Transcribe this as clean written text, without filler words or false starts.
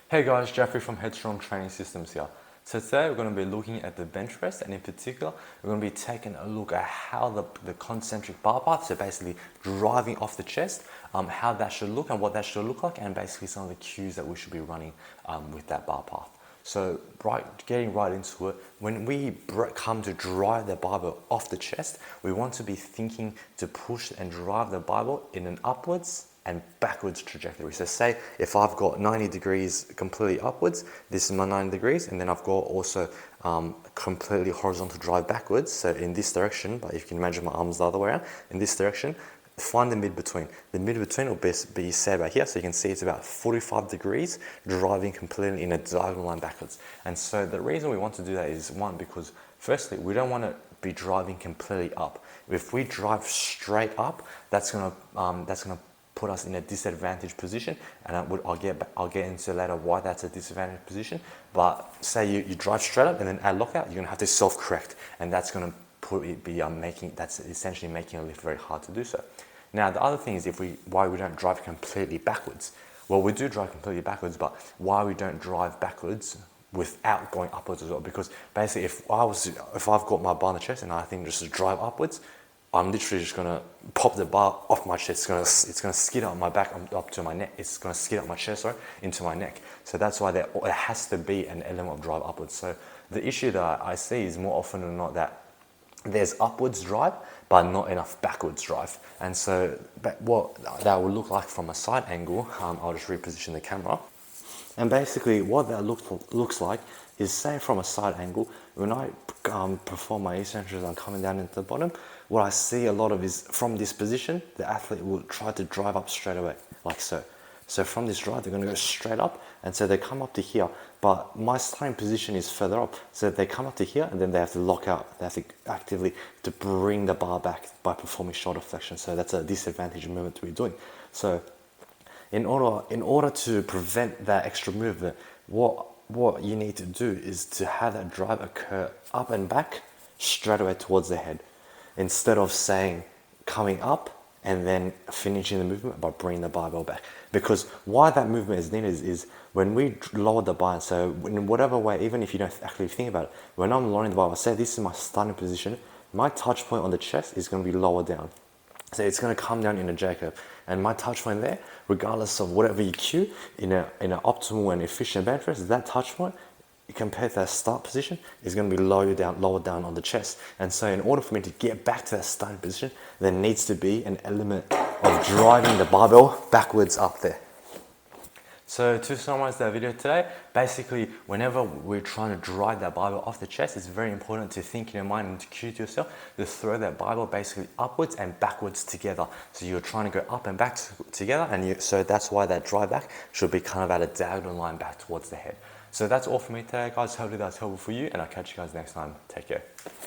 Hey guys, Jeffrey from Headstrong Training Systems here. So today we're going to be looking at the bench press, and in particular we're going to be taking a look at how the concentric bar path, so basically driving off the chest, how that should look and what that should look like, and basically some of the cues that we should be running with that bar path. So getting right into it, when we come to drive the barbell off the chest, we want to be thinking to push and drive the barbell in an upwards and backwards trajectory. So say if I've got 90 degrees completely upwards, this is my 90 degrees, and then I've got also completely horizontal drive backwards, so in this direction, but if you can imagine my arms the other way around, in this direction, find the mid-between. The mid-between will be say about here, so you can see it's about 45 degrees, driving completely in a diagonal line backwards. And so the reason we want to do that is, one, because firstly, we don't want to be driving completely up. If we drive straight up, that's gonna put us in a disadvantaged position, and I'll get into later why that's a disadvantaged position. But say you drive straight up and then at lockout, you're gonna have to self-correct, and that's gonna that's essentially making a lift very hard to do so. Now the other thing is why we don't drive completely backwards. Well, we do drive completely backwards, but why we don't drive backwards without going upwards as well? Because basically, if I've got my bar on the chest and I think just to drive upwards, I'm literally just gonna pop the bar off my chest. It's gonna skid out my back up to my neck. It's gonna skid out my chest, into my neck. So that's why there has to be an element of drive upwards. So the issue that I see is more often than not that there's upwards drive, but not enough backwards drive. And so what that will look like from a side angle, I'll just reposition the camera. And basically what that looks like is, say from a side angle, when I perform my eccentrics, I'm coming down into the bottom, what I see a lot of is from this position, the athlete will try to drive up straight away, like so. So from this drive, they're gonna go straight up, and so they come up to here, but my starting position is further up. So they come up to here, and then they have to lock out. They have to actively to bring the bar back by performing shoulder flexion. So that's a disadvantage movement to be doing. So in order to prevent that extra movement, what you need to do is to have that drive occur up and back straight away towards the head, instead of saying coming up and then finishing the movement by bringing the barbell back. Because why that movement is needed is when we lower the bar, so in whatever way, even if you don't actually think about it, when I'm lowering the barbell, say this is my starting position, my touch point on the chest is going to be lower down. So it's going to come down in a J-curve, and my touch point there, regardless of whatever you cue in an optimal and efficient bench press, that touch point compared to that start position is going to be lower down on the chest. And so in order for me to get back to that starting position, there needs to be an element of driving the barbell backwards up there. So to summarize that video today, basically whenever we're trying to drive that barbell off the chest, it's very important to think in your mind and to cue to yourself to throw that barbell basically upwards and backwards together. So you're trying to go up and back together, and so that's why that drive back should be kind of at a diagonal line back towards the head. So that's all for me today, guys. Hopefully that's helpful for you, and I'll catch you guys next time. Take care.